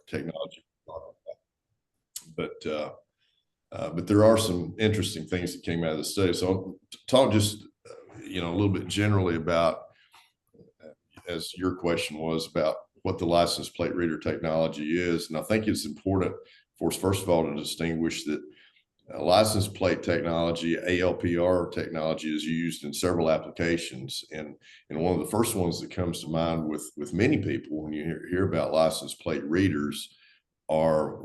technology. But there are some interesting things that came out of the study. So I'll talk just, a little bit generally about, as your question was, about what the license plate reader technology is. And I think it's important for us, first of all, to distinguish that license plate technology, ALPR technology, is used in several applications. And one of the first ones that comes to mind with many people when you hear about license plate readers are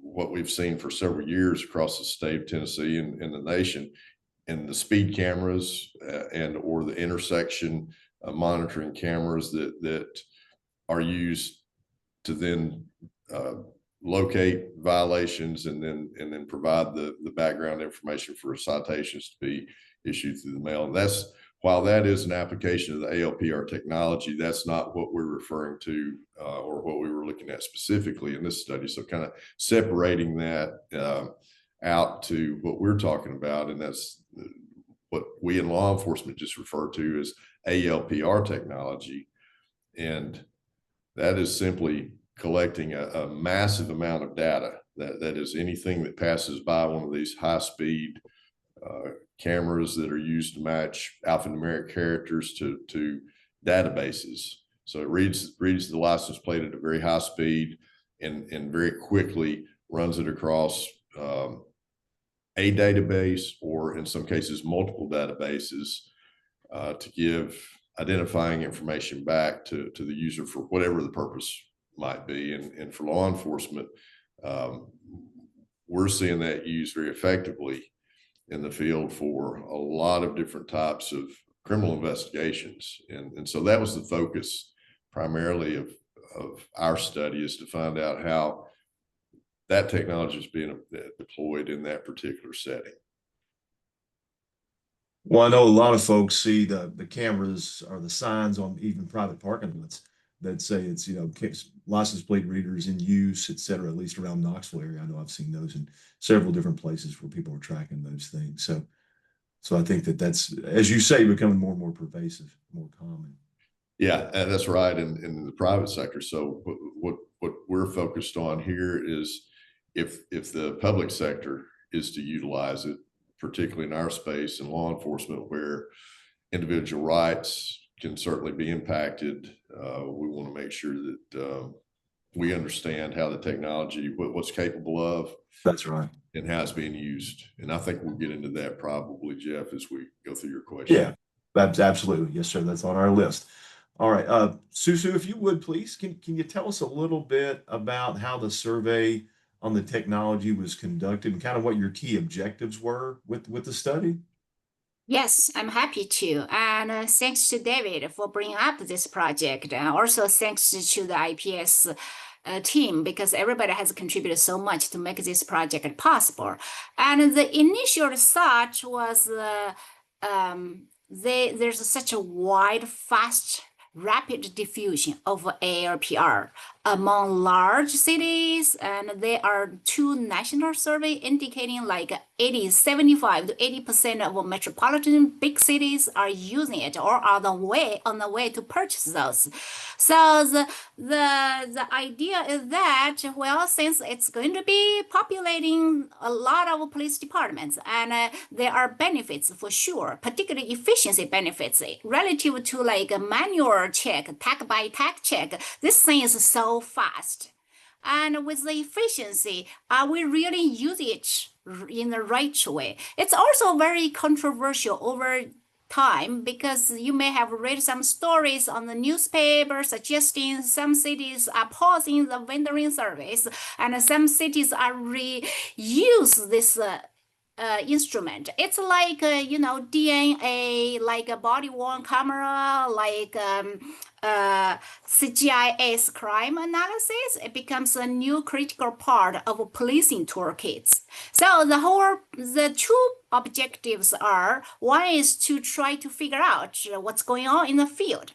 what we've seen for several years across the state of Tennessee and the nation, and the speed cameras or the intersection monitoring cameras that are used to then locate violations and then provide the background information for citations to be issued through the mail. And while that is an application of the ALPR technology, that's not what we're referring to or what we were looking at specifically in this study. So kind of separating that out to what we're talking about, and that's what we in law enforcement just refer to as ALPR technology. And that is simply collecting a massive amount of data. That is anything that passes by one of these high-speed cameras that are used to match alphanumeric characters to databases. So it reads the license plate at a very high speed and very quickly runs it across a database, or in some cases multiple databases, to give identifying information back to the user for whatever the purpose might be. And for law enforcement, we're seeing that used very effectively in the field for a lot of different types of criminal investigations. And so that was the focus primarily of our study, is to find out how that technology is being deployed in that particular setting. Well, I know a lot of folks see the cameras or the signs on even private parking lots that say it's, license plate readers in use, et cetera, at least around Knoxville area. I know I've seen those in several different places where people are tracking those things. So I think that's, as you say, becoming more and more pervasive, more common. Yeah, that's right. In the private sector. So what we're focused on here is if the public sector is to utilize it, particularly in our space in law enforcement, where individual rights can certainly be impacted, we want to make sure that we understand how the technology, what's capable of. That's right. And how it's being used. And I think we'll get into that probably, Jeff, as we go through your question. Yeah, absolutely. Yes, sir. That's on our list. All right. Susu, if you would, please, can you tell us a little bit about how the survey on the technology was conducted and kind of what your key objectives were with the study? Yes, I'm happy to. And thanks to David for bringing up this project. And also thanks to the IPS team, because everybody has contributed so much to make this project possible. And the initial thought was there's such a wide, fast, rapid diffusion of ALPR among large cities, and there are two national surveys indicating like 75 to 80% of metropolitan big cities are using it or are on the way to purchase those. So the idea is that, well, since it's going to be populating a lot of police departments, and there are benefits for sure, particularly efficiency benefits relative to like a manual check, tag by tag check. This thing is so fast. And with the efficiency, are we really using it in the right way? It's also very controversial over time, because you may have read some stories on the newspaper suggesting some cities are pausing the vendoring service and some cities are reuse this instrument. It's like DNA, like a body-worn camera, like CGIS crime analysis. It becomes a new critical part of policing toolkits. So the two objectives are: one is to try to figure out what's going on in the field,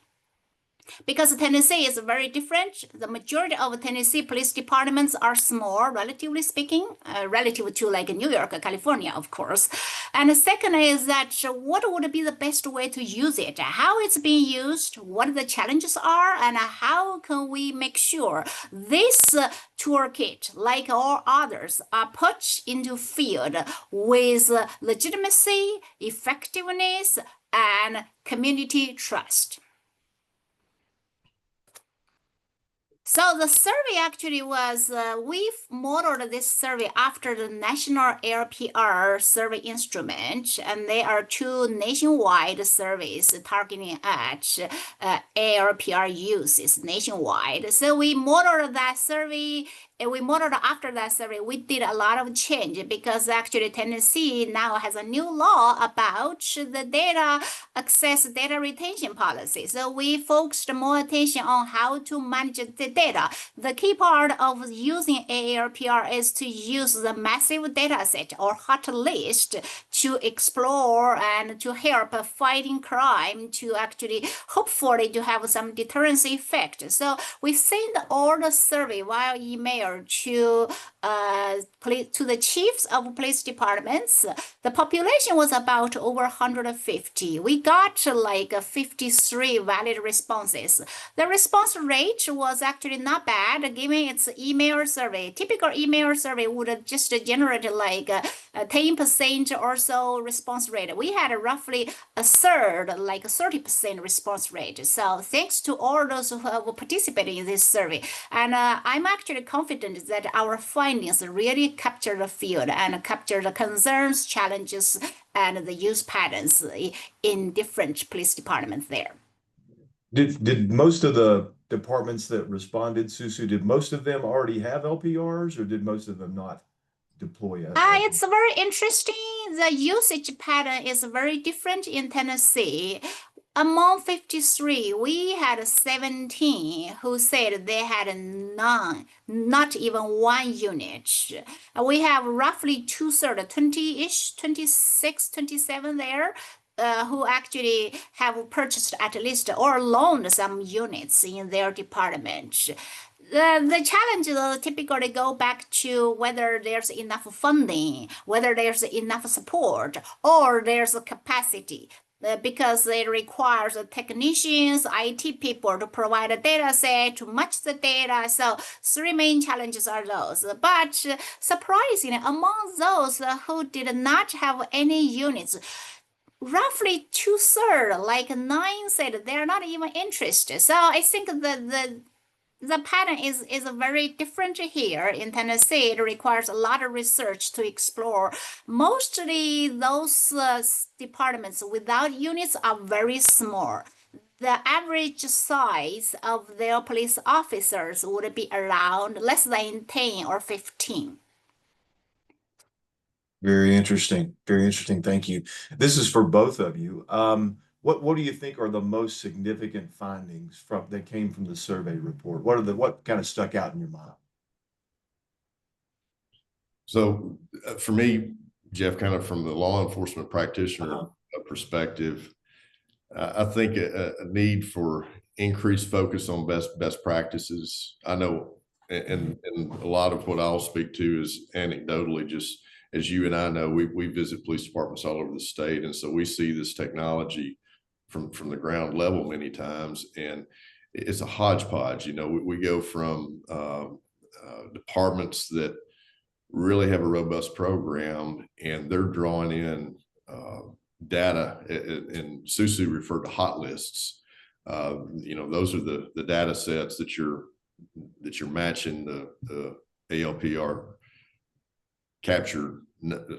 Because Tennessee is very different. The majority of Tennessee police departments are small, relatively speaking, relative to like New York, California, of course. And the second is that what would be the best way to use it, how it's being used, what the challenges are, and how can we make sure this toolkit, like all others, are put into field with legitimacy, effectiveness, and community trust. So the survey actually was, we've modeled this survey after the National LPR survey instrument, and they are two nationwide surveys targeting at ALPR uses nationwide. So we modeled that survey, and we modeled after that survey, we did a lot of change because actually Tennessee now has a new law about the data access data retention policy. So we focused more attention on how to manage the data. The key part of using AARPR is to use the massive data set or hot list to explore and to help fighting crime, to actually hopefully to have some deterrence effect. So we send all the survey via email to the chiefs of police departments. The population was about over 150. We got like 53 valid responses. The response rate was actually not bad given its email survey. Typical email survey would just generate like 10% or so response rate. We had roughly a third, like 30% response rate. So thanks to all those who have participated in this survey. And I'm actually confident that our findings really capture the field and capture the concerns, challenges, and the use patterns in different police departments there. Did most of the departments that responded, Susu, did most of them already have LPRs, or did most of them not deploy? It's very interesting. The usage pattern is very different in Tennessee. Among 53, we had 17 who said they had none, not even one unit. We have roughly two-thirds, 20-ish, 26, 27 there, who actually have purchased at least or loaned some units in their department. The challenges typically go back to whether there's enough funding, whether there's enough support, or there's a capacity. Because it requires technicians, IT people to provide a data set, to match the data. So three main challenges are those. But surprisingly, among those who did not have any units, roughly two-thirds, like 9 said they're not even interested. So I think the pattern is very different here in Tennessee. It requires a lot of research to explore. Mostly those departments without units are very small. The average size of their police officers would be around less than 10 or 15. Very interesting. Very interesting. Thank you. This is for both of you. What do you think are the most significant findings that came from the survey report? What kind of stuck out in your mind? So for me, Jeff, kind of from the law enforcement practitioner perspective, I think a need for increased focus on best practices. I know, and a lot of what I'll speak to is anecdotally, just as you and I know, we visit police departments all over the state, and so we see this technology from the ground level many times, and it's a hodgepodge. You know, we go from departments that really have a robust program, and they're drawing in data, and Susu referred to hot lists. You know, those are the data sets that you're matching the ALPR captured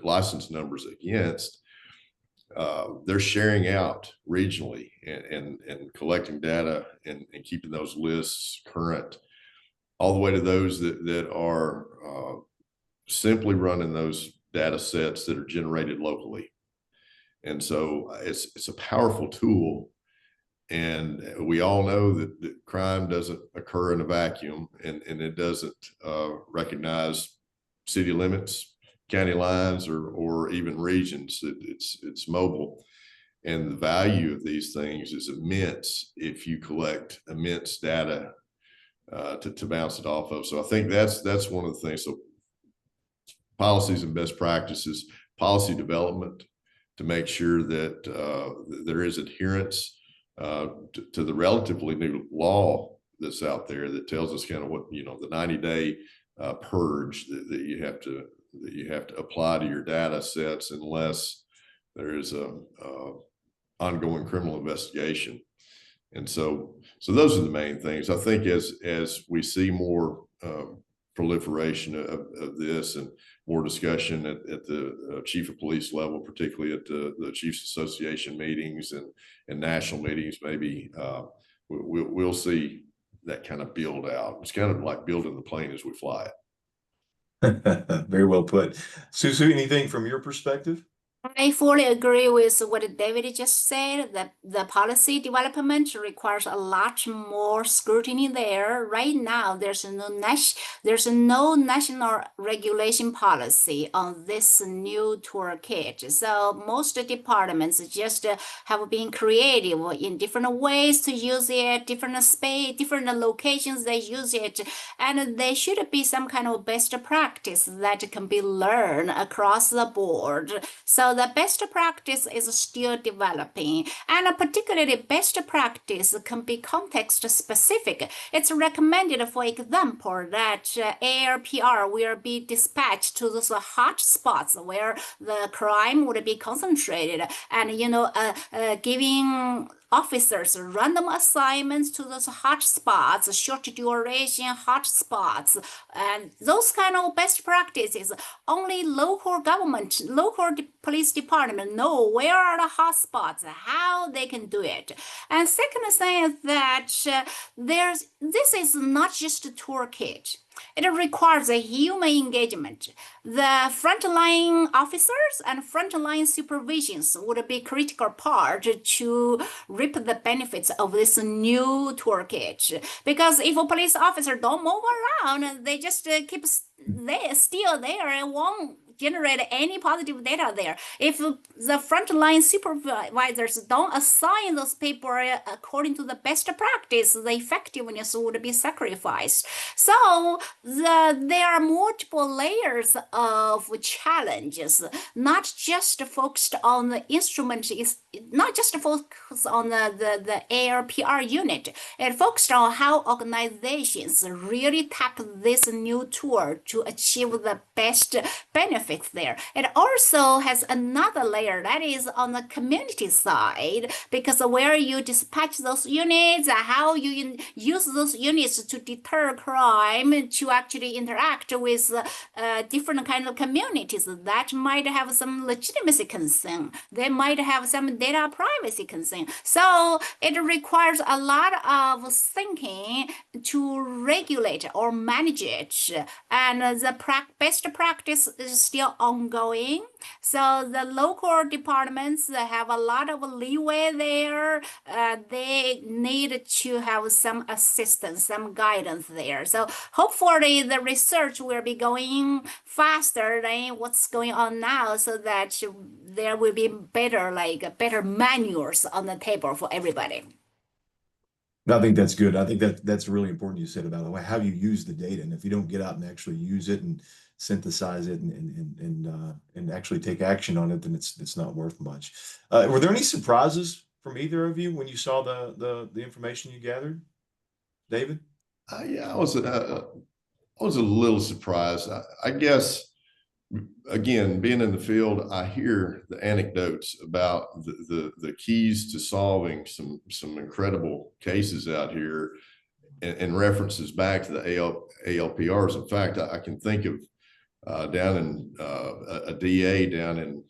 license numbers against. They're sharing out regionally and collecting data and keeping those lists current, all the way to those that are simply running those data sets that are generated locally. And so it's a powerful tool. And we all know that crime doesn't occur in a vacuum, and it doesn't recognize city limits, county lines, or even regions. It's mobile. And the value of these things is immense if you collect immense data to bounce it off of. So I think that's one of the things. So policies and best practices, policy development to make sure that there is adherence to the relatively new law that's out there that tells us kind of what, you know, the 90-day purge that you have to apply to your data sets unless there is a ongoing criminal investigation. And so those are the main things. I think as we see more proliferation of this and more discussion at the chief of police level, particularly at the Chiefs Association meetings and national meetings, maybe we'll see that kind of build out. It's kind of like building the plane as we fly it. Very well put. Susu, anything from your perspective? I fully agree with what David just said, that the policy development requires a lot more scrutiny there. Right now, there's no national regulation policy on this new toolkit. So most departments just have been creative in different ways to use it, different space, different locations they use it, and there should be some kind of best practice that can be learned across the board. So the best practice is still developing, and particularly best practice can be context specific. It's recommended, for example, that ARPR will be dispatched to those hot spots where the crime would be concentrated, and giving officers random assignments to those hot spots, short duration hot spots, and those kind of best practices. Only local government, police department know where are the hot spots, how they can do it. And second thing is that this is not just a toolkit. It requires a human engagement. The frontline officers and frontline supervisions would be critical part to reap the benefits of this new toolkit. Because if a police officer don't move around, they just keep still there and won't generate any positive data there. If the frontline supervisors don't assign those people according to the best practice, the effectiveness would be sacrificed. So there are multiple layers of challenges, not just focused on the instrument, is not just focused on the ARPR unit. It focused on how organizations really tap this new tool to achieve the best benefits there. It also has another layer that is on the community side, because where you dispatch those units, how you use those units to deter crime, to actually interact with different kind of communities that might have some legitimacy concern. They might have some data privacy concern. So it requires a lot of thinking to regulate or manage it. And the best practice is still ongoing. So the local departments have a lot of leeway there. They need to have some assistance, some guidance there. So hopefully the research will be going faster than what's going on now, so that there will be better manuals on the table for everybody. I think that's good. I think that's really important you said about how you use the data. And if you don't get out and actually use it and synthesize it and actually take action on it, then it's not worth much. Were there any surprises from either of you when you saw the information you gathered, David? Yeah, I was a little surprised. I guess, again, being in the field, I hear the anecdotes about the keys to solving some incredible cases out here, and references back to the ALPRs. In fact, I can think of down in a DA down in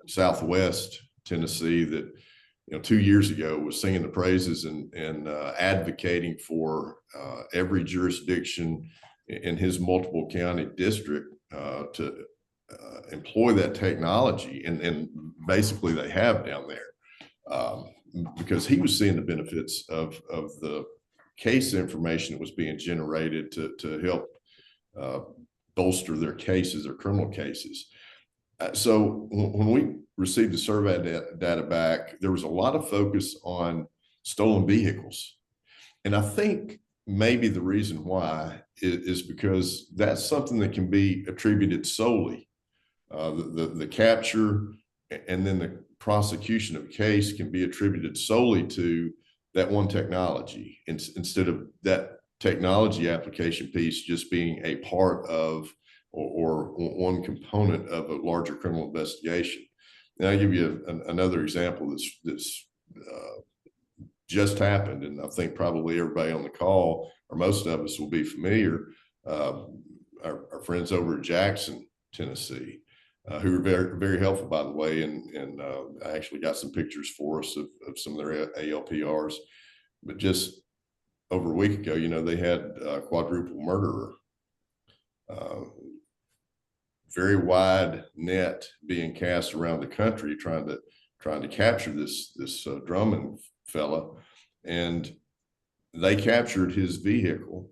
Southwest Tennessee that 2 years ago was singing the praises and advocating for every jurisdiction in his multiple county district to employ that technology, and basically they have down there, because he was seeing the benefits of the case information that was being generated to help bolster their cases, their criminal cases. So when we received the survey data back, there was a lot of focus on stolen vehicles. And I think maybe the reason why is because that's something that can be attributed solely. The capture and then the prosecution of a case can be attributed solely to that one technology, instead of that technology application piece just being a part of or one component of a larger criminal investigation. And I'll give you another example that's just happened, and I think probably everybody on the call, or most of us, will be familiar. Our friends over at Jackson, Tennessee, who were very, very helpful, by the way, and I actually got some pictures for us of some of their ALPRs. But just over a week ago, they had a quadruple murderer. Very wide net being cast around the country trying to capture this Drummond fella, and they captured his vehicle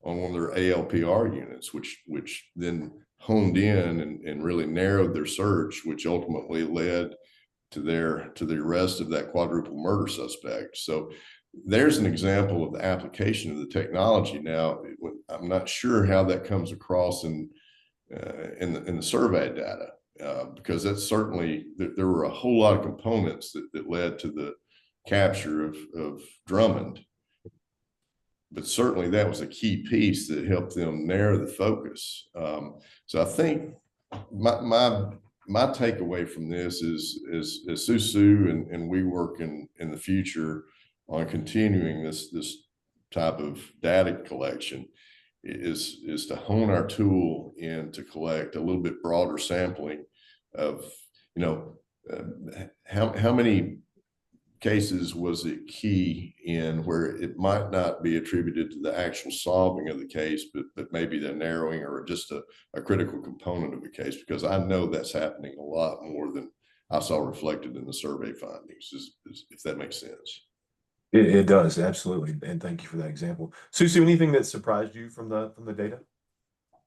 on one of their ALPR units, which then honed in and really narrowed their search, which ultimately led to the arrest of that quadruple murder suspect. So there's an example of the application of the technology. Now, I'm not sure how that comes across in the survey data, because that's certainly, there were a whole lot of components that led to the capture of Drummond. But certainly that was a key piece that helped them narrow the focus. So I think my takeaway from this is Susu and we work in the future on continuing this type of data collection, is to hone our tool and to collect a little bit broader sampling of, how many cases was it key in where it might not be attributed to the actual solving of the case, but maybe the narrowing or just a critical component of the case, because I know that's happening a lot more than I saw reflected in the survey findings, if that makes sense. It does, absolutely. And thank you for that example. Susu, anything that surprised you from the data?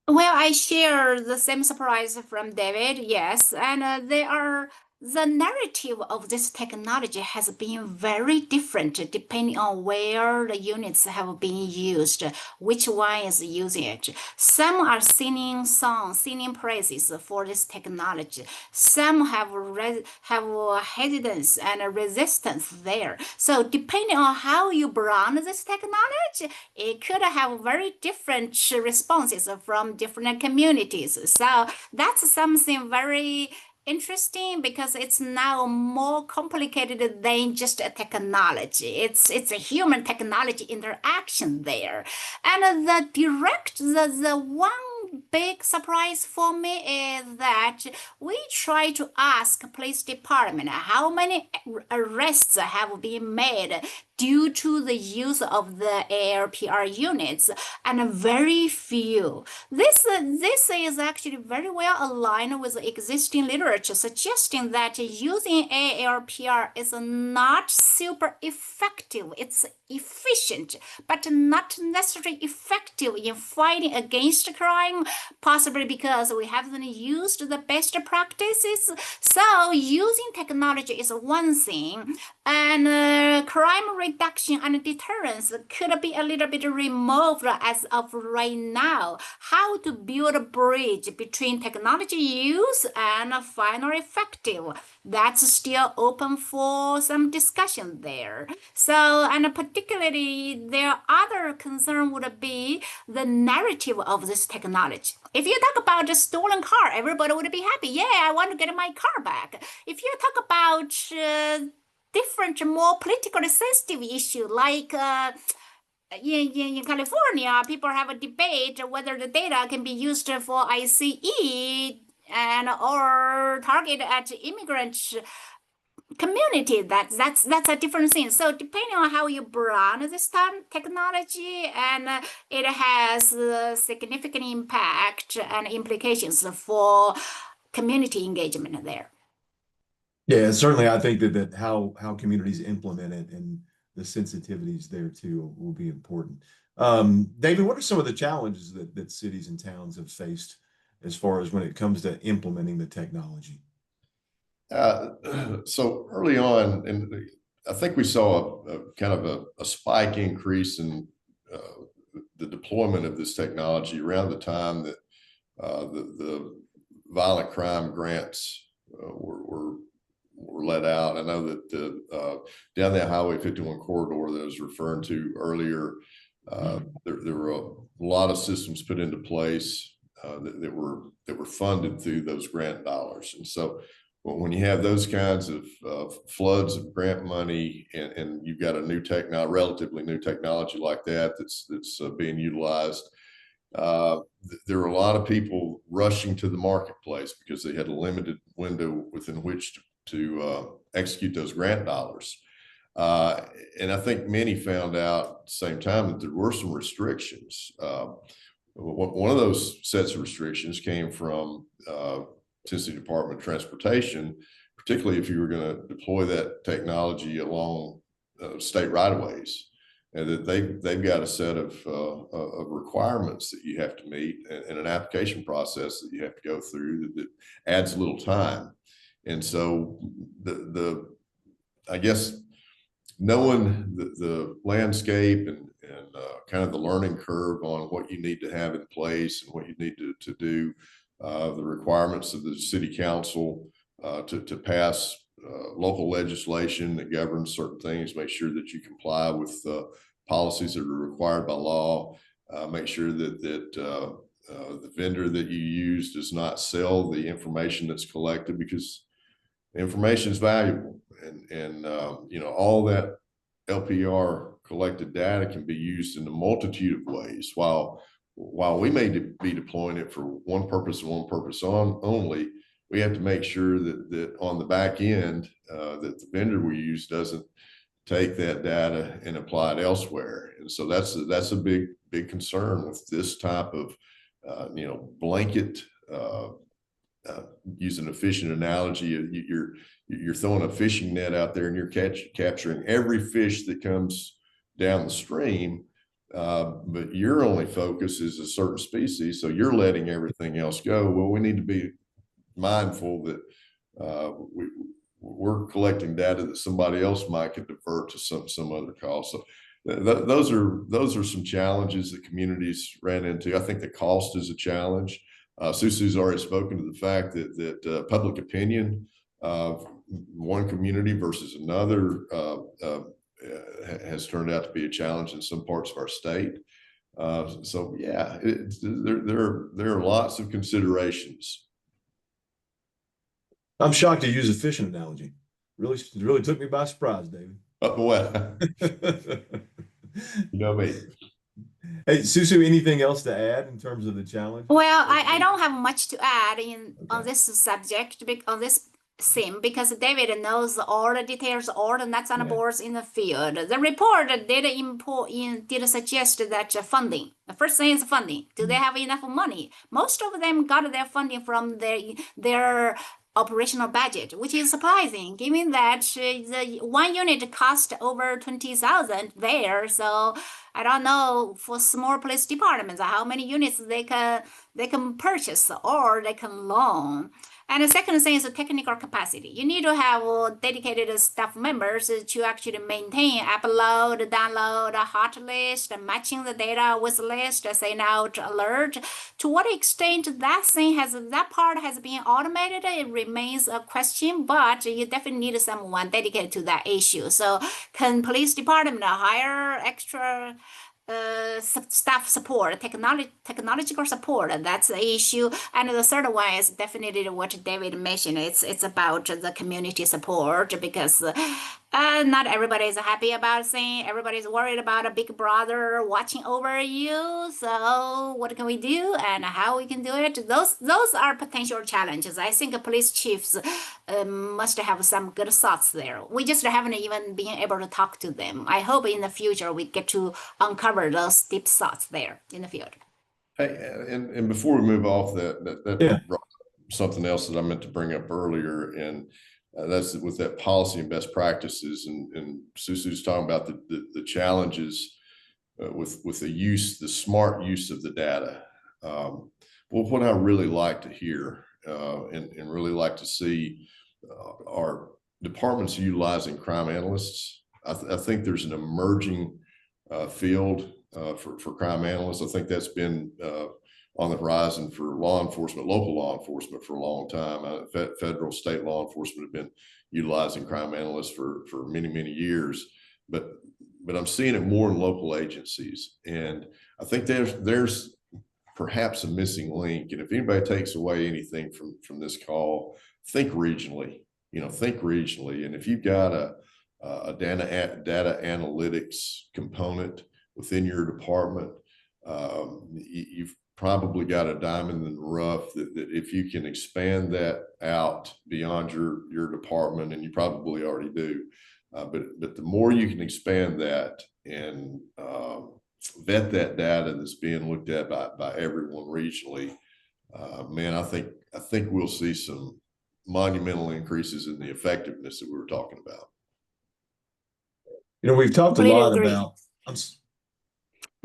Well, I share the same surprise from David, yes, and the narrative of this technology has been very different depending on where the units have been used, which one is using it. Some are singing songs, singing praises for this technology. Some have hesitance and resistance there. So depending on how you brand this technology, it could have very different responses from different communities. So that's something very interesting, because it's now more complicated than just a technology. It's a human technology interaction there. And the one big surprise for me is that we try to ask police department how many arrests have been made due to the use of the ALPR units, and very few. This is actually very well aligned with existing literature suggesting that using ALPR is not super effective. It's efficient, but not necessarily effective in fighting against crime, possibly because we haven't used the best practices. So using technology is one thing, and crime reduction and deterrence could be a little bit removed as of right now. How to build a bridge between technology use and final effective, that's still open for some discussion there. So, and particularly their other concern would be the narrative of this technology. If you talk about a stolen car, everybody would be happy. Yeah, I want to get my car back. If you talk about different, more politically sensitive issue, like in California, people have a debate whether the data can be used for ICE and or target at immigrant community. That's a different thing. So depending on how you brand this technology, and it has significant impact and implications for community engagement there. Yeah, certainly. I think that how communities implement it and the sensitivities there too will be important. David, what are some of the challenges that cities and towns have faced as far as when it comes to implementing the technology? So early on, and I think we saw a kind of a spike increase in the deployment of this technology around the time that the violent crime grants were let out. I know that down that Highway 51 corridor that I was referring to earlier, there were a lot of systems put into place that were funded through those grant dollars. And so when you have those kinds of floods of grant money, and you've got a relatively new technology like that that's being utilized, there are a lot of people rushing to the marketplace because they had a limited window within which to execute those grant dollars. And I think many found out at the same time that there were some restrictions. One of those sets of restrictions came from Tennessee Department of Transportation, particularly if you were going to deploy that technology along state right-of-ways, and that they've got a set of requirements that you have to meet, and an application process that you have to go through that adds a little time. And so I guess knowing the landscape and kind of the learning curve on what you need to have in place and what you need to do, the requirements of the city council to pass local legislation that governs certain things, make sure that you comply with policies that are required by law, make sure that the vendor that you use does not sell the information that's collected, because information is valuable, and all that LPR collected data can be used in a multitude of ways. While we may be deploying it for one purpose and one purpose only, we have to make sure that on the back end, that the vendor we use doesn't take that data and apply it elsewhere. And so that's a big concern with this type of blanket. Use an efficient analogy, you're throwing a fishing net out there and you're capturing every fish that comes down the stream. But your only focus is a certain species, so you're letting everything else go. Well, we need to be mindful that we're collecting data that somebody else might could divert to some other cause. So those are some challenges that communities ran into. I think the cost is a challenge. Susu's already spoken to the fact that public opinion of one community versus another has turned out to be a challenge in some parts of our state. So yeah, there are lots of considerations. I'm shocked to use a fishing analogy. Really took me by surprise, David. Well, you know me. Hey, Susu, anything else to add in terms of the challenge? Well, I don't have much to add on Okay. this subject, on this theme, because David knows all the details, all the nuts and Yeah. bolts in the field. The report did suggest that funding. The first thing is funding. Do they have enough money? Most of them got their funding from their operational budget, which is surprising given that the one unit cost over 20,000 there. So I don't know for small police departments how many units they can purchase or they can loan. And the second thing is the technical capacity. You need to have dedicated staff members to actually maintain, upload, download a hot list, matching the data with list, send out alert. To what extent that part has been automated, it remains a question, but you definitely need someone dedicated to that issue. So can police department hire extra staff support, technological support? That's the issue. And the third one is definitely what David mentioned. It's about the community support, because not everybody is happy about saying everybody's worried about a big brother watching over you. So what can we do and how we can do it? Those are potential challenges. I think police chiefs must have some good thoughts there. We just haven't even been able to talk to them. I hope in the future we get to uncover those deep thoughts there in the field. Hey, and before we move off that Yeah. brought up something else that I meant to bring up earlier, and that's with that policy and best practices. And Susu's talking about the challenges with the smart use of the data. Well, what I really like to hear and really like to see are departments utilizing crime analysts. I think there's an emerging field for crime analysts. I think that's been on the horizon for law enforcement, local law enforcement for a long time. Federal, state law enforcement have been utilizing crime analysts for many, many years, but I'm seeing it more in local agencies. And I think there's perhaps a missing link. And if anybody takes away anything from this call, think regionally, think regionally. And if you've got a data analytics component within your department, you've probably got a diamond in the rough that if you can expand that out beyond your department, and you probably already do, but the more you can expand that and vet that data that's being looked at by everyone regionally, man, I think we'll see some monumental increases in the effectiveness that we were talking about. We've talked a lot about.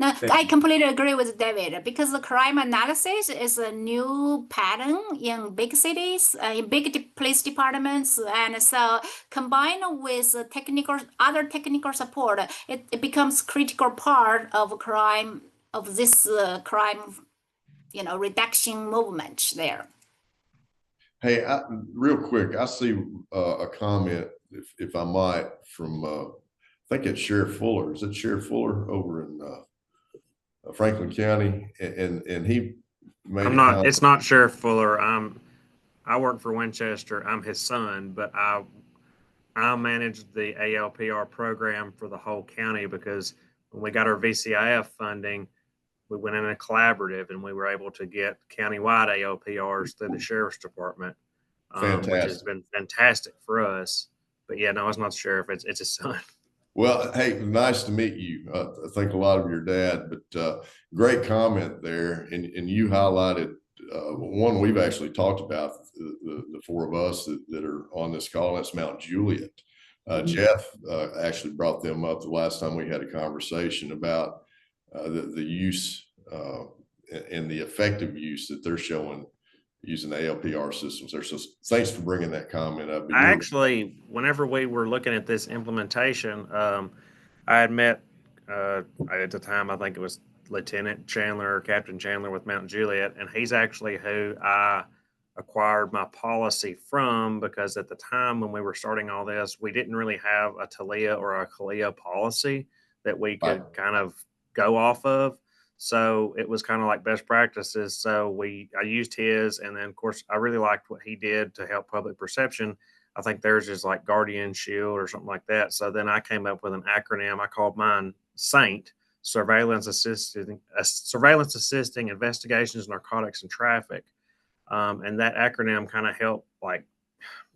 No, I completely agree with David, because the crime analysis is a new pattern in big cities, in big police departments, and so combined with other technical support, it becomes critical part of this crime, reduction movement there. Hey, real quick, I see a comment, if I might, from I think it's Sheriff Fuller. Is it Sheriff Fuller over in Franklin County? And he made it's not Sheriff Fuller. I work for Winchester. I'm his son, but I manage the ALPR program for the whole county, because when we got our VCIF funding, we went in a collaborative and we were able to get countywide ALPRs through the Sheriff's Department, which has been fantastic for us. But yeah, no, it's not the sheriff. It's his son. Well, hey, nice to meet you. I think a lot of your dad, but great comment there. And you highlighted one we've actually talked about, the four of us that are on this call. That's Mount Juliet. Jeff actually brought them up the last time we had a conversation about the use and the effective use that they're showing using the ALPR systems there. So thanks for bringing that comment up. I actually, whenever we were looking at this implementation, I had met at the time, I think it was Lieutenant Chandler or Captain Chandler with Mount Juliet, and he's actually who I acquired my policy from, because at the time when we were starting all this, we didn't really have a TALIA or a CALIA policy that we could kind of go off of. So it was kind of like best practices. So I used his, and then of course I really liked what he did to help public perception. I think theirs is like Guardian Shield or something like that. So then I came up with an acronym. I called mine SAINT, Surveillance Assisting Investigations, Narcotics, and Traffic. And that acronym kind of helped like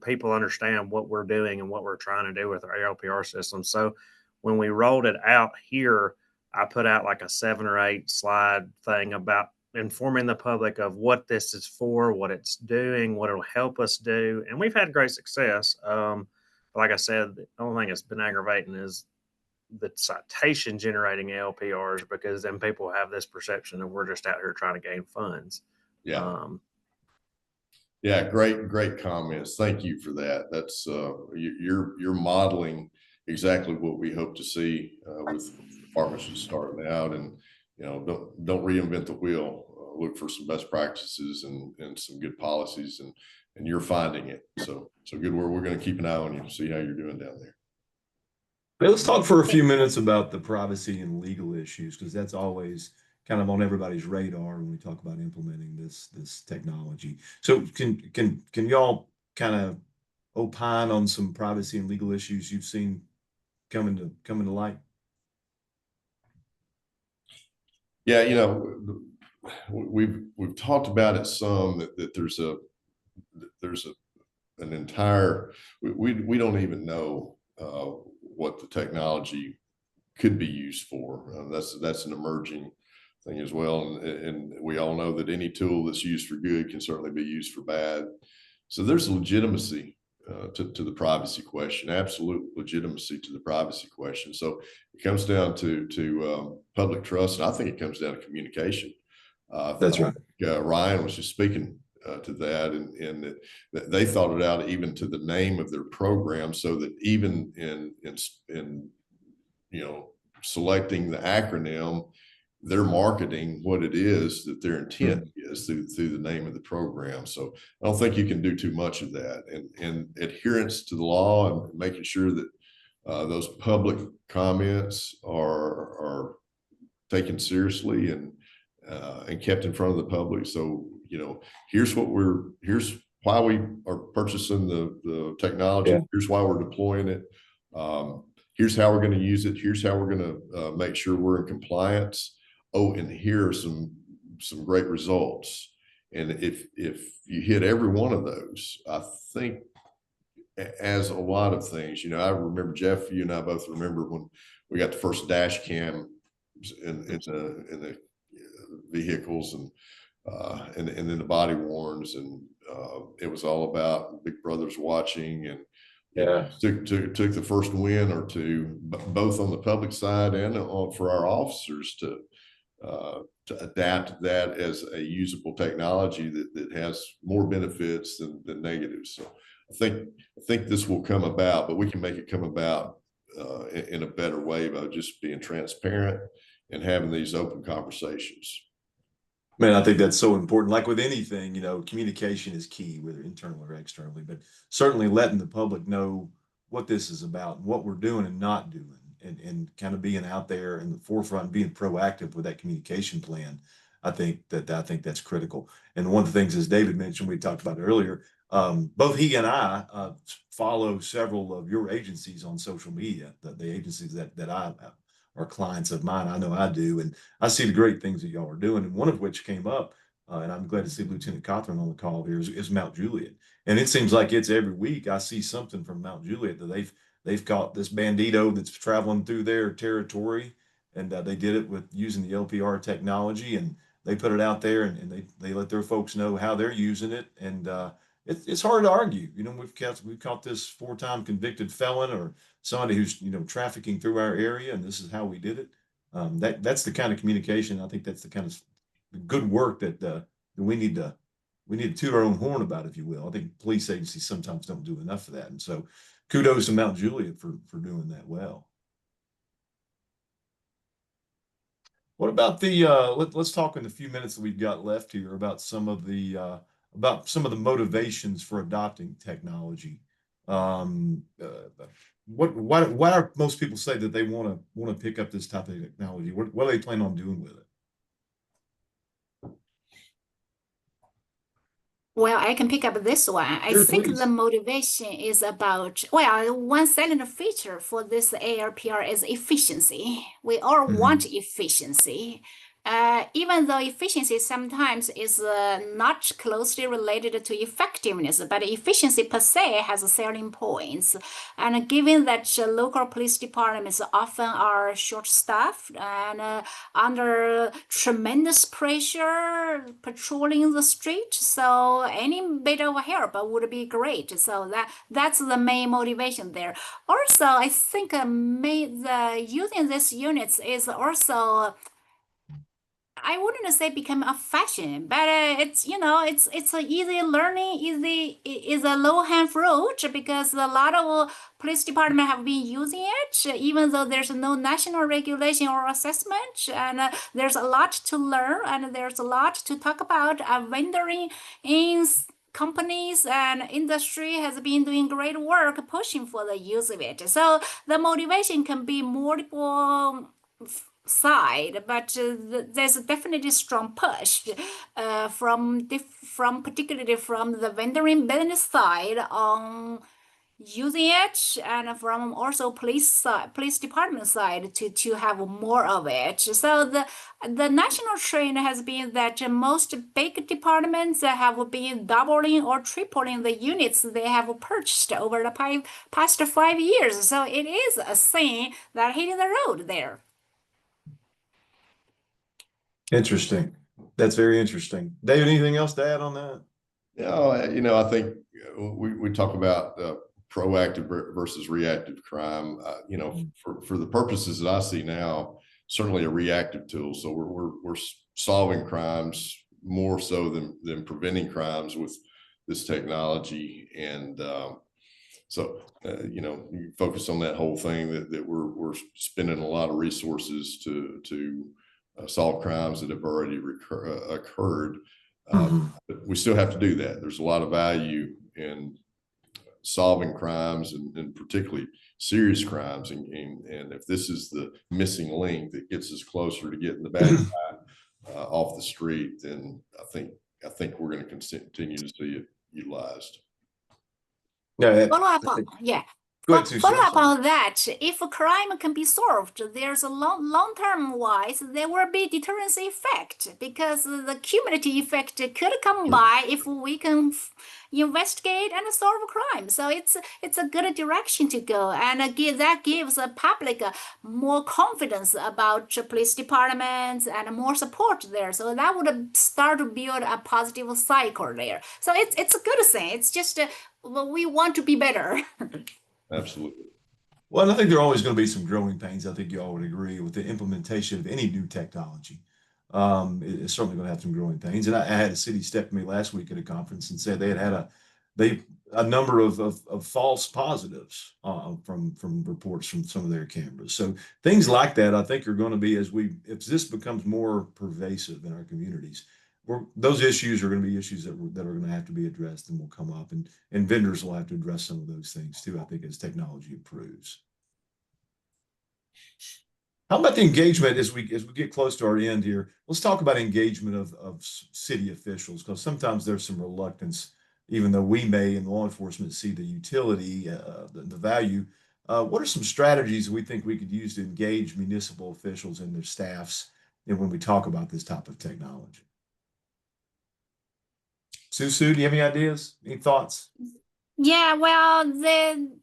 people understand what we're doing and what we're trying to do with our ALPR system. So when we rolled it out here, I put out like a 7 or 8 slide thing about informing the public of what this is for, what it's doing, what it'll help us do. And we've had great success. But like I said, the only thing that's been aggravating is the citation generating ALPRs, because then people have this perception that we're just out here trying to gain funds. Yeah. Yeah. Great comments. Thank you for that. That's you're modeling exactly what we hope to see with departments just starting out. And don't reinvent the wheel. Look for some best practices and some good policies, and you're finding it. So good work. We're going to keep an eye on you, see how you're doing down there. Let's talk for a few minutes about the privacy and legal issues, because that's always kind of on everybody's radar when we talk about implementing this technology. So can y'all kind of opine on some privacy and legal issues you've seen coming to light? Yeah, we've talked about it some, that there's an entire, we don't even know what the technology could be used for. That's an emerging thing as well. And we all know that any tool that's used for good can certainly be used for bad. So there's legitimacy to the privacy question, absolute legitimacy to the privacy question. So it comes down to public trust, and I think it comes down to communication. That's right. Ryan was just speaking to that, and that they thought it out even to the name of their program, so that even in selecting the acronym, they're marketing what it is that their intent is through the name of the program. So I don't think you can do too much of that, and adherence to the law and making sure that those public comments are taken seriously and kept in front of the public. So, here's why we are purchasing the technology. Yeah. Here's why we're deploying it. Here's how we're going to use it. Here's how we're going to make sure we're in compliance. Oh, and here are some great results. And if you hit every one of those, I think, as a lot of things, I remember, Jeff, you and I both remember when we got the first dash cam in the vehicles, and then the body worns, and it was all about Big Brother's watching, and took the first win or two, both on the public side and for our officers to adapt that as a usable technology that has more benefits than negatives. So I think this will come about, but we can make it come about in a better way by just being transparent and having these open conversations. Man, I think that's so important. Like with anything, communication is key, whether internal or externally, but certainly letting the public know what this is about, what we're doing and not doing, and kind of being out there in the forefront, being proactive with that communication plan. I think that's critical. And one of the things, as David mentioned, we talked about earlier, both he and I follow several of your agencies on social media, the agencies that I are clients of mine. I know I do, and I see the great things that y'all are doing, and one of which came up, and I'm glad to see Lieutenant Cothran on the call here, is Mount Juliet. And it seems like it's every week I see something from Mount Juliet that they've caught this bandito that's traveling through their territory, and they did it with using the LPR technology, and they put it out there, and they let their folks know how they're using it, and it's hard to argue. We've caught this 4-time convicted felon or somebody who's trafficking through our area, and this is how we did it. That's the kind of communication. I think that's the kind of good work that we need to toot our own horn about, if you will. I think police agencies sometimes don't do enough of that, and so kudos to Mount Juliet for doing that well. What about the let's talk in the few minutes that we've got left here about some of the motivations for adopting technology. Why are most people say that they want to pick up this type of technology? What do they plan on doing with it? Well, I can pick up this one. I Sure, think please. the motivation is about, one salient feature for this ARPR is efficiency. We all want efficiency. Even though efficiency sometimes is not closely related to effectiveness, but efficiency per se has selling points. And given that local police departments often are short-staffed and under tremendous pressure patrolling the street, so any bit of help would be great. So that's the main motivation there. Also, I think using these units is also, I wouldn't say become a fashion, but it's it's a easy learning, is a low hanging fruit, because a lot of police department have been using it, even though there's no national regulation or assessment, and there's a lot to learn, and there's a lot to talk about. Vendoring in companies and industry has been doing great work pushing for the use of it. So the motivation can be multiple side, but there's definitely strong push from particularly from the vendoring business side on using it, and from also police department side to have more of it. So the national trend has been that most big departments have been doubling or tripling the units they have purchased over the past 5 years. So it is a thing that hitting the road there. Interesting. That's very interesting. David, anything else to add on that? Yeah, I think we talk about proactive versus reactive crime. For the purposes that I see now, certainly a reactive tool. So we're solving crimes more so than preventing crimes with this technology. And you know, you focus on that whole thing that we're spending a lot of resources to solve crimes that have already occurred. But we still have to do that. There's a lot of value in solving crimes and particularly serious crimes. And if this is the missing link that gets us closer to getting the bad guy off the street, then I think we're going to continue to see it utilized. Yeah. Follow up on, yeah. Go ahead, Susie. Follow up on that. If a crime can be solved, there's a long-term wise, there will be deterrence effect, because the cumulative effect could come by if we can investigate and solve a crime. So it's a good direction to go, and that gives the public more confidence about police departments and more support there. So that would start to build a positive cycle there. So it's a good thing. It's just well, we want to be better. Absolutely. Well, and I think there are always going to be some growing pains. I think you all would agree with the implementation of any new technology. It's certainly going to have some growing pains. And I had a city step to me last week at a conference and said they had a number of false positives from reports from some of their cameras. So things like that, I think, are going to be, if this becomes more pervasive in our communities, those issues are going to be issues that are going to have to be addressed and will come up, and vendors will have to address some of those things too, I think, as technology improves. How about the engagement as we get close to our end here? Let's talk about engagement of city officials, because sometimes there's some reluctance, even though we may in law enforcement see the utility, the value. What are some strategies we think we could use to engage municipal officials and their staffs, and when we talk about this type of technology? Sue, do you have any ideas? Any thoughts? Yeah, well,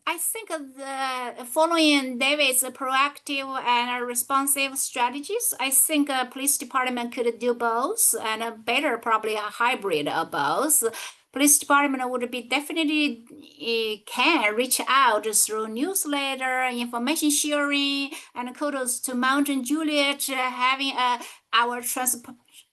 I think the following David's proactive and responsive strategies, I think a police department could do both, and a better probably a hybrid of both. Police department would be definitely can reach out through newsletter, information sharing, and kudos to Mountain Juliet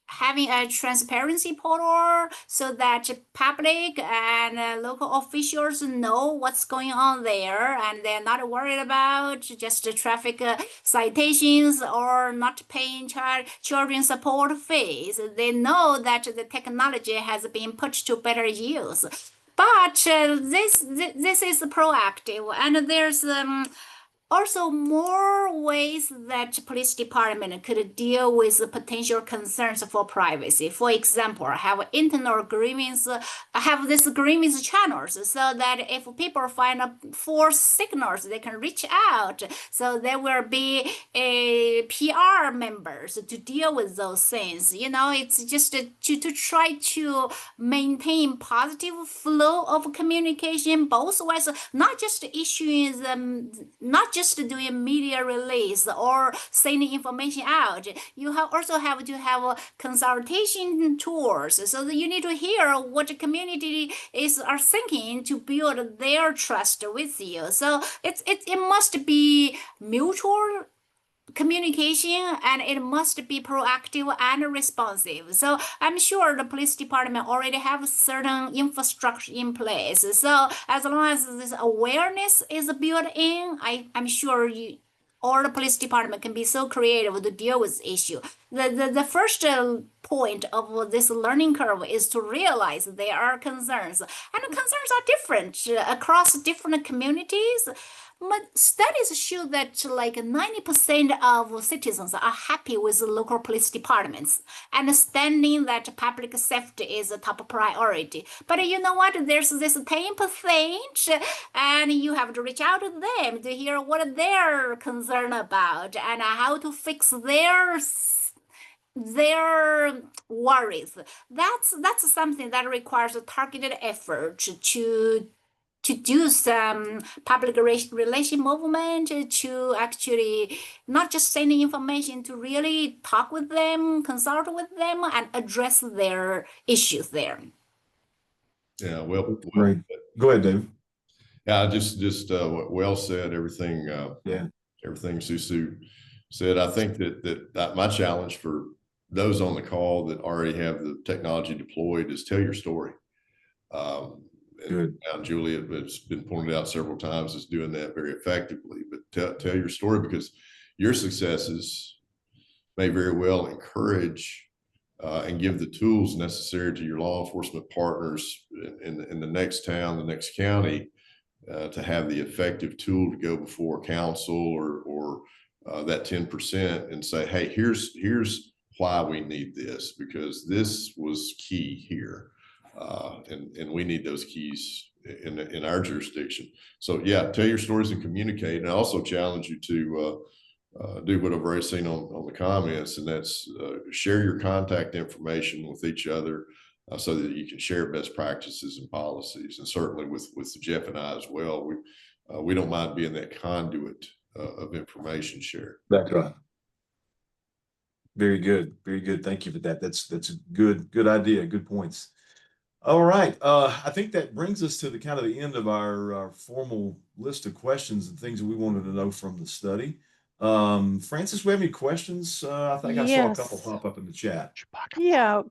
having a transparency portal so that public and local officials know what's going on there, and they're not worried about just the traffic citations or not paying children support fees. They know that the technology has been put to better use. But this is proactive, and there's also more ways that police department could deal with the potential concerns for privacy. For example, have internal grievance, have this grievance channels, so that if people find false signals, they can reach out. So there will be a PR members to deal with those things. You know, it's just to try to maintain positive flow of communication both ways, not just issuing them, not just doing media release or sending information out. You also have to have consultation tours, so that you need to hear what the community are thinking to build their trust with you. So it must be mutual communication, and it must be proactive and responsive. So I'm sure the police department already have certain infrastructure in place. So as long as this awareness is built in, I'm sure all the police department can be so creative to deal with the issue. The first point of this learning curve is to realize there are concerns, and the concerns are different across different communities. But studies show that like 90% of citizens are happy with the local police departments, understanding that public safety is a top priority. But you know what? There's this 10%, and you have to reach out to them to hear what they're concerned about and how to fix their worries. That's something that requires a targeted effort to do some public relation movement, to actually not just sending information, to really talk with them, consult with them, and address their issues there. Yeah, well, Great. Go ahead, Dave. Yeah, just well said. Everything. Yeah. Everything Susu said. I think that my challenge for those on the call that already have the technology deployed is tell your story. And Good. Mount Juliet, it's been pointed out several times, is doing that very effectively. But tell your story, because your successes may very well encourage and give the tools necessary to your law enforcement partners in the next town, the next county, to have the effective tool to go before council or that 10% and say, hey, here's why we need this, because this was key here. And we need those keys in our jurisdiction. So yeah, tell your stories and communicate. And I also challenge you to do what I've already seen on the comments, and that's share your contact information with each other so that you can share best practices and policies. And certainly with Jeff and I as well, we don't mind being that conduit of information share. That's right. Very good. Very good. Thank you for that. That's a good idea. Good points. All right. I think that brings us to the kind of the end of our formal list of questions and things that we wanted to know from the study. Francis, we have any questions? I think I saw a couple Yes. pop up in the chat. Yeah,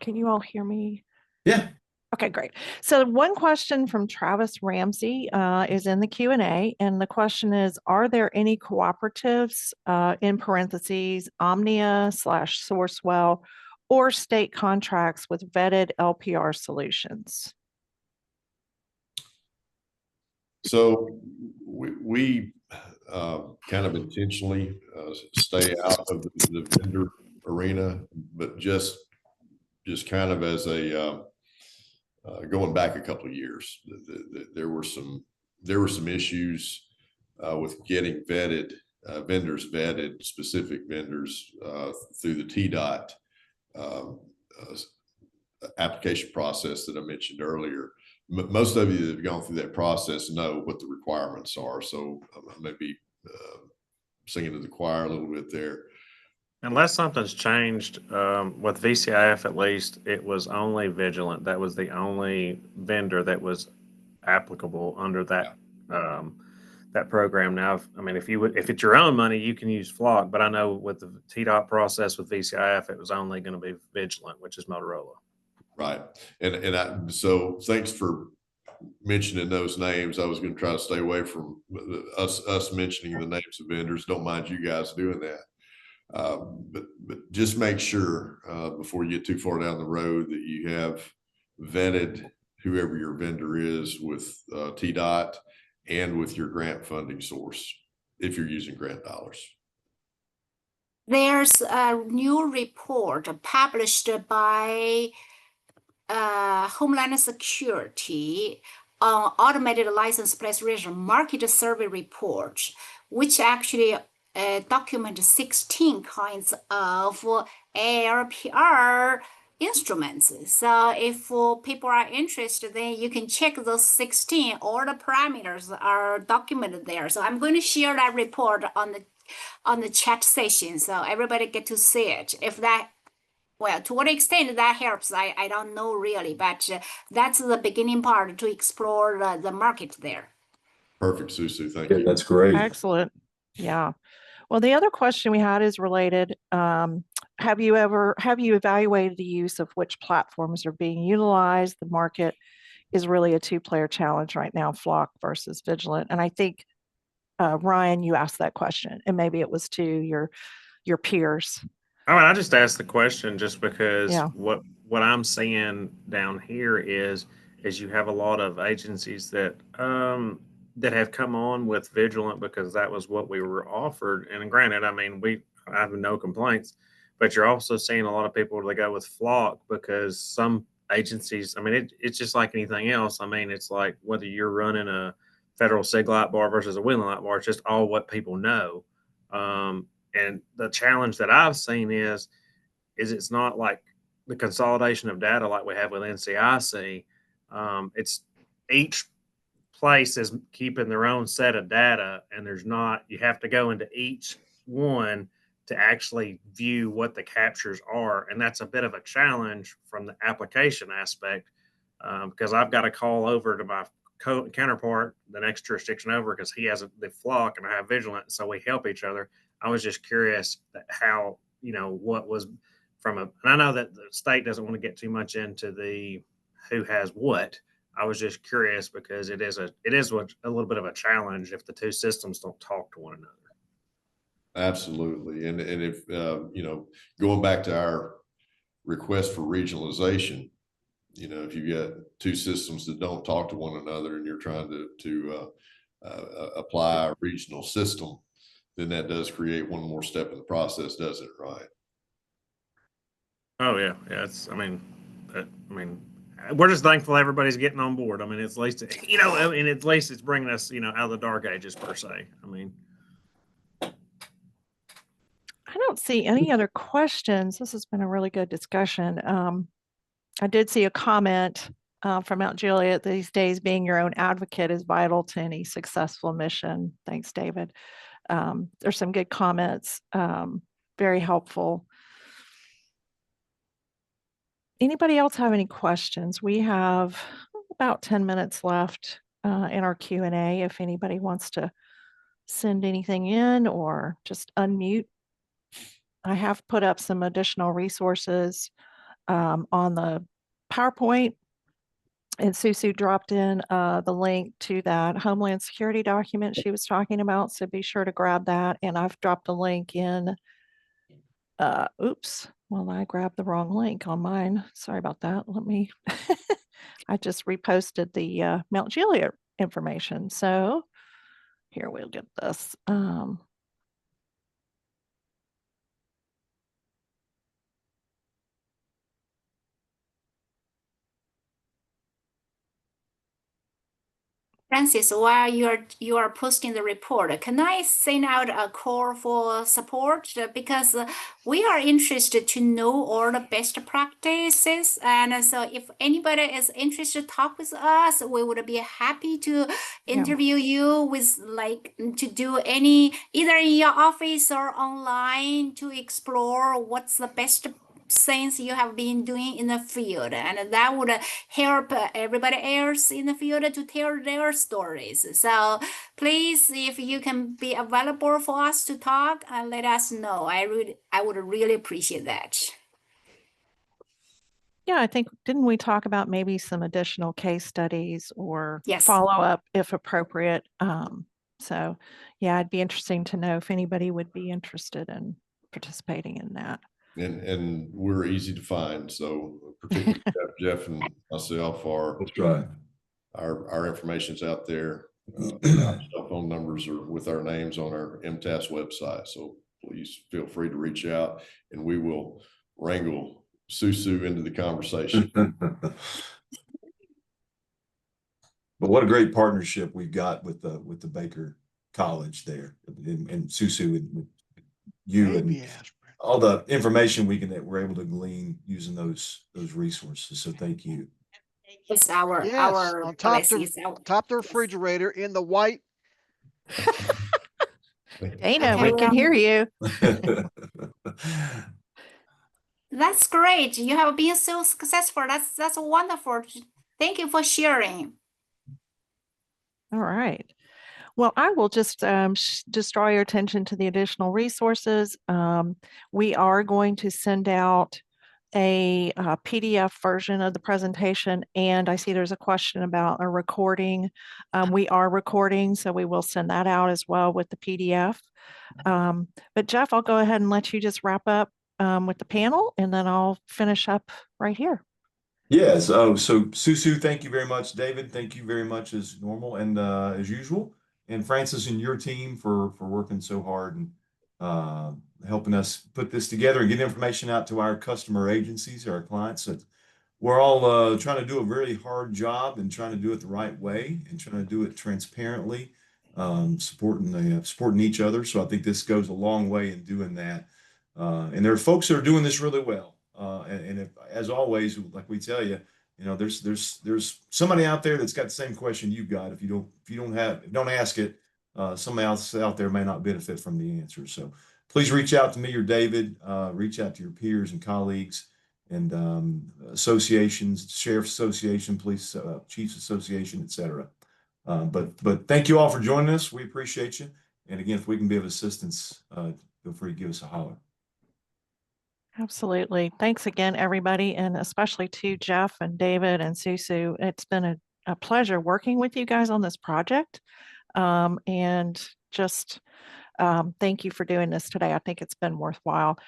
can you all hear me? Yeah. Okay, great. So one question from Travis Ramsey is in the Q&A, and the question is, are there any cooperatives, in parentheses, Omnia/Sourcewell, or state contracts with vetted LPR solutions? So we kind of intentionally stay out of the vendor arena, but just kind of as a going back a couple of years, there were some issues with getting vendors vetted, specific vendors through the TDOT application process that I mentioned earlier. Most of you that have gone through that process know what the requirements are. So I may be singing to the choir a little bit there. Unless something's changed with VCIF, at least it was only Vigilant. That was the only vendor that was applicable under that that program. Now, I mean, if it's your own money, you can use Flock. But I know with the TDOT process with VCIF, it was only going to be Vigilant, which is Motorola. Right, so thanks for mentioning those names. I was going to try to stay away from us mentioning the names of vendors. Don't mind you guys doing that. But just make sure before you get too far down the road that you have vetted whoever your vendor is with TDOT and with your grant funding source, if you're using grant dollars. There's a new report published by Homeland Security on automated license plate registration market survey report, which actually document 16 kinds of ARPR instruments. So if people are interested, then you can check those 16. All the parameters are documented there. So I'm going to share that report on the chat session, so everybody get to see it. If that, well, to what extent that helps, I don't know really, but that's the beginning part to explore the market there. Perfect, Susu. Thank Yeah, you. that's great. Excellent. Yeah. Well, the other question we had is related. Have you evaluated the use of which platforms are being utilized? The market is really a two-player challenge right now, Flock versus Vigilant. And I think, Ryan, you asked that question, and maybe it was to your peers. I mean, I just asked the question just because Yeah. what I'm seeing down here is you have a lot of agencies that that have come on with Vigilant because that was what we were offered. And granted, I mean, I have no complaints, but you're also seeing a lot of people that go with Flock because some agencies, I mean, it's just like anything else. I mean, it's like whether you're running a federal SIG light bar versus a Wheeling light bar, it's just all what people know. And the challenge that I've seen is it's not like the consolidation of data like we have with NCIC. It's each place is keeping their own set of data, and you have to go into each one to actually view what the captures are. And that's a bit of a challenge from the application aspect because I've got to call over to my counterpart, the next jurisdiction over, because he has the Flock and I have Vigilant. So we help each other. I was just curious how, what was from and I know that the state doesn't want to get too much into the who has what. I was just curious because it is a little bit of a challenge if the two systems don't talk to one another. Absolutely. And if, going back to our request for regionalization, if you've got two systems that don't talk to one another and you're trying to apply a regional system, then that does create one more step in the process, doesn't it? Right. Oh yeah. Yeah. We're just thankful everybody's getting on board. I mean, it's at least, at least it's bringing us, out of the dark ages per se. I don't see any other questions. This has been a really good discussion. I did see a comment from Mount Juliet. These days, being your own advocate is vital to any successful mission. Thanks, David. There's some good comments, very helpful. Anybody else have any questions? We have about 10 minutes left in our Q&A if anybody wants to send anything in or just unmute. I have put up some additional resources on the PowerPoint, and Susu dropped in the link to that Homeland Security document she was talking about, so be sure to grab that. And I've dropped a link in, oops, well, I grabbed the wrong link on mine. Sorry about that. Let me, I just reposted the Mount Juliet information. So here, we'll get this. Francis, while you are posting the report, can I send out a call for support? Because we are interested to know all the best practices. And so if anybody is interested to talk with us, we would be happy to interview you with to do any, either in your office or online, to explore what's the best things you have been doing in the field, and that would help everybody else in the field to tell their stories. So please, if you can be available for us to talk, let us know. I would really appreciate that. Yeah, I think, didn't we talk about maybe some additional case studies or Yes. follow-up if appropriate? So yeah, it'd be interesting to know if anybody would be interested in participating in that. And we're easy to find. So particularly Jeff and myself are, That's right. Our information's out there. Our cell phone numbers are with our names on our MTAS website. So please feel free to reach out and we will wrangle Susu into the conversation. But what a great partnership we've got with the Baker College there, and Susu and you and all the information that we're able to glean using those resources. So thank you. It's our on top policy. top the refrigerator in the white. Dana, we can hear you. That's great. You have been so successful. That's wonderful. Thank you for sharing. All right. Well, I will just draw your attention to the additional resources. We are going to send out a PDF version of the presentation, and I see there's a question about a recording. We are recording, so we will send that out as well with the PDF. But Jeff, I'll go ahead and let you just wrap up with the panel, and then I'll finish up right here. Yes. Oh, so Susu, thank you very much. David, thank you very much as normal and as usual. And Francis and your team for working so hard and helping us put this together and get information out to our customer agencies, our clients. We're all trying to do a really hard job and trying to do it the right way and trying to do it transparently, supporting each other. So I think this goes a long way in doing that. And there are folks that are doing this really well. And if, as always, like we tell you, there's somebody out there that's got the same question you've got. If you don't ask it, somebody else out there may not benefit from the answer. So please reach out to me or David, reach out to your peers and colleagues and associations, Sheriff's Association, Police Chiefs Association, etc. But thank you all for joining us. We appreciate you. And again, if we can be of assistance, feel free to give us a holler. Absolutely. Thanks again, everybody, and especially to Jeff and David and Susu. It's been a pleasure working with you guys on this project. And just thank you for doing this today. I think it's been worthwhile.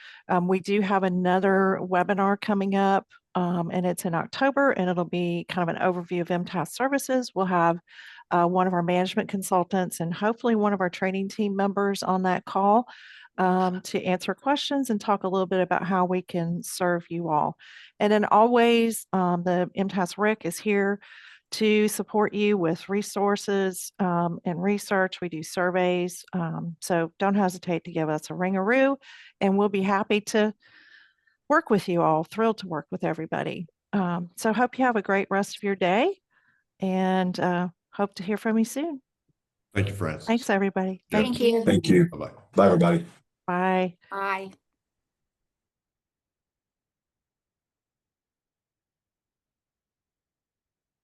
We do have another webinar coming up, and it's in October, and it'll be kind of an overview of MTAS services. We'll have one of our management consultants and hopefully one of our training team members on that call to answer questions and talk a little bit about how we can serve you all. And then always, the MTAS RIC is here to support you with resources and research. We do surveys, so don't hesitate to give us a ringaroo, and we'll be happy to work with you all. Thrilled to work with everybody. So hope you have a great rest of your day, and hope to hear from you soon. Thank you, Francis. Thanks, everybody. Yeah. Thank you. Thank you. Bye-bye. Bye, everybody. Bye. Bye.